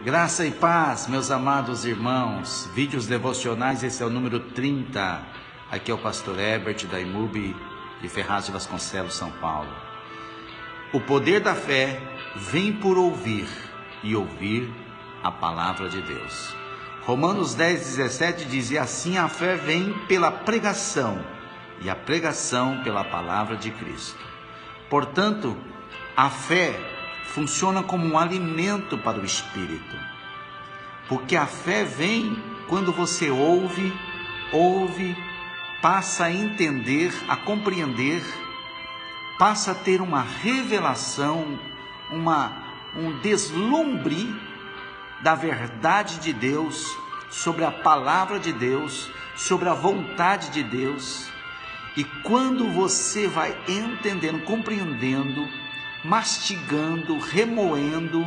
Graça e paz, meus amados irmãos. Vídeos devocionais, esse é o número 30. Aqui é o pastor Herbert da IMUB de Ferraz de Vasconcelos, São Paulo. O poder da fé vem por ouvir e ouvir a palavra de Deus. Romanos 10:17 diz: e assim a fé vem pela pregação e a pregação pela palavra de Cristo. Portanto, a fé funciona como um alimento para o espírito, porque a fé vem quando você ouve, passa a entender, a compreender, passa a ter uma revelação, um deslumbre da verdade de Deus, sobre a palavra de Deus, sobre a vontade de Deus. E quando você vai entendendo, compreendendo, mastigando, remoendo,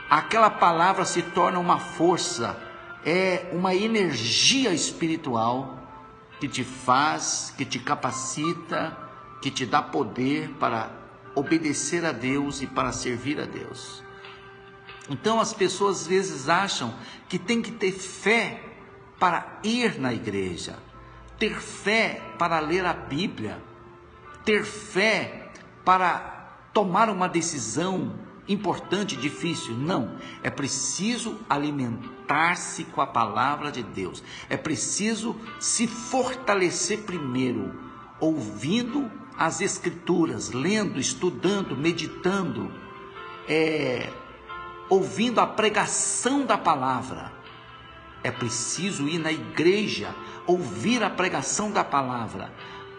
aquela palavra se torna uma força, é uma energia espiritual que te faz, que te capacita, que te dá poder para obedecer a Deus e para servir a Deus. Então as pessoas às vezes acham que tem que ter fé para ir na igreja, ter fé para ler a Bíblia, ter fé para tomar uma decisão importante, difícil. Não, é preciso alimentar-se com a palavra de Deus, é preciso se fortalecer primeiro, ouvindo as escrituras, lendo, estudando, meditando, ouvindo a pregação da palavra. É preciso ir na igreja, ouvir a pregação da palavra,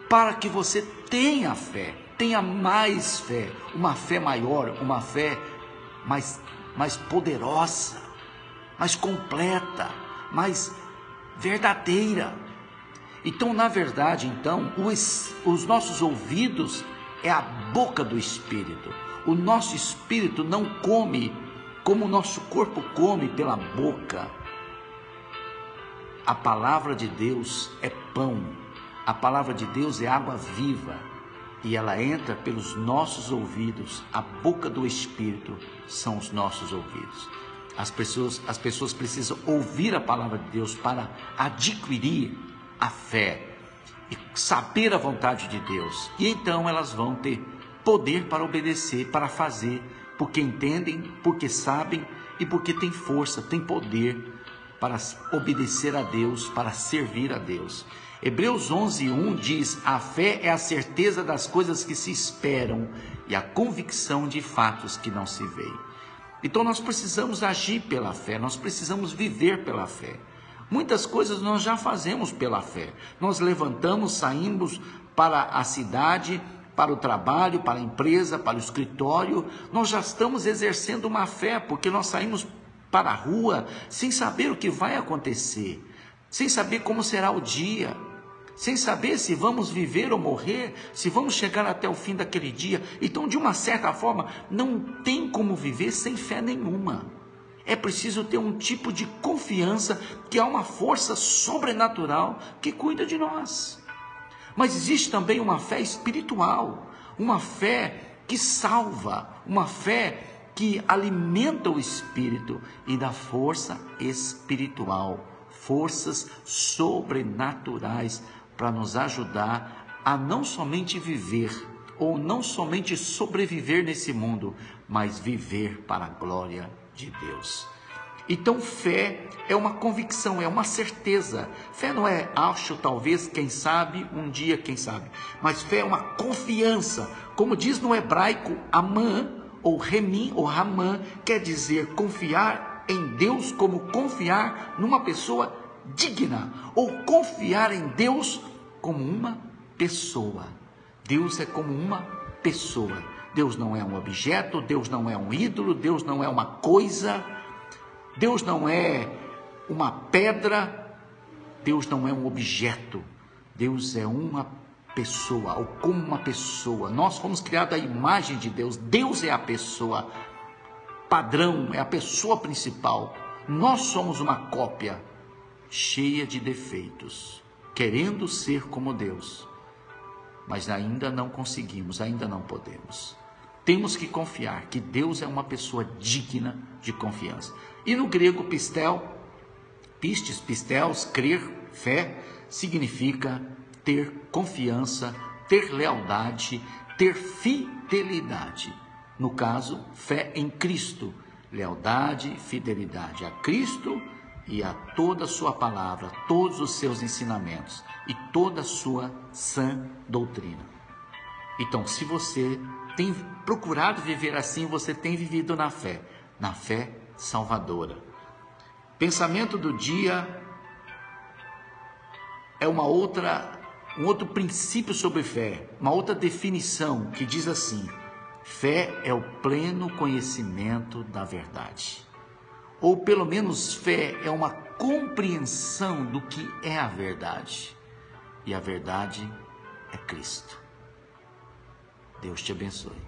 para que você tenha fé, tenha mais fé, uma fé maior, uma fé mais poderosa, mais completa, mais verdadeira. Então, na verdade, os nossos ouvidos é a boca do Espírito. O nosso espírito não come como o nosso corpo come pela boca. A palavra de Deus é pão, a palavra de Deus é água viva, e ela entra pelos nossos ouvidos. A boca do Espírito são os nossos ouvidos. As pessoas precisam ouvir a palavra de Deus para adquirir a fé e saber a vontade de Deus, e então elas vão ter poder para obedecer, para fazer, porque entendem, porque sabem e porque têm força, têm poder para obedecer a Deus, para servir a Deus. Hebreus 11:1 diz: a fé é a certeza das coisas que se esperam e a convicção de fatos que não se veem. Então nós precisamos agir pela fé, nós precisamos viver pela fé. Muitas coisas nós já fazemos pela fé. Nós levantamos, saímos para a cidade, para o trabalho, para a empresa, para o escritório. Nós já estamos exercendo uma fé, porque nós saímos para a rua sem saber o que vai acontecer, sem saber como será o dia, sem saber se vamos viver ou morrer, se vamos chegar até o fim daquele dia. Então, de uma certa forma, não tem como viver sem fé nenhuma. É preciso ter um tipo de confiança que há uma força sobrenatural que cuida de nós. Mas existe também uma fé espiritual, uma fé que salva, uma fé que alimenta o espírito e dá força espiritual, forças sobrenaturais para nos ajudar a não somente viver, ou não somente sobreviver nesse mundo, mas viver para a glória de Deus. Então fé é uma convicção, é uma certeza. Fé não é acho, talvez, quem sabe, um dia, quem sabe. Mas fé é uma confiança. Como diz no hebraico, amã, ou remim, ou ramã, quer dizer confiar em Deus como confiar numa pessoa digna, ou confiar em Deus como uma pessoa. Deus é como uma pessoa. Deus não é um objeto, Deus não é um ídolo, Deus não é uma coisa, Deus não é uma pedra, Deus não é um objeto. Deus é uma pessoa, ou como uma pessoa. Nós fomos criados à imagem de Deus. Deus é a pessoa padrão, é a pessoa principal. Nós somos uma cópia cheia de defeitos, querendo ser como Deus, mas ainda não conseguimos, ainda não podemos. temos que confiar que Deus é uma pessoa digna de confiança. E no grego pistes, crer, fé, significa ter confiança, ter lealdade, ter fidelidade. No caso, fé em Cristo, lealdade e fidelidade a Cristo e a toda a sua palavra, todos os seus ensinamentos e toda a sua sã doutrina. Então, se você tem procurado viver assim, você tem vivido na fé salvadora. Pensamento do dia é um outro princípio sobre fé, uma outra definição que diz assim: fé é o pleno conhecimento da verdade. Ou pelo menos fé é uma compreensão do que é a verdade. E a verdade é Cristo. Deus te abençoe.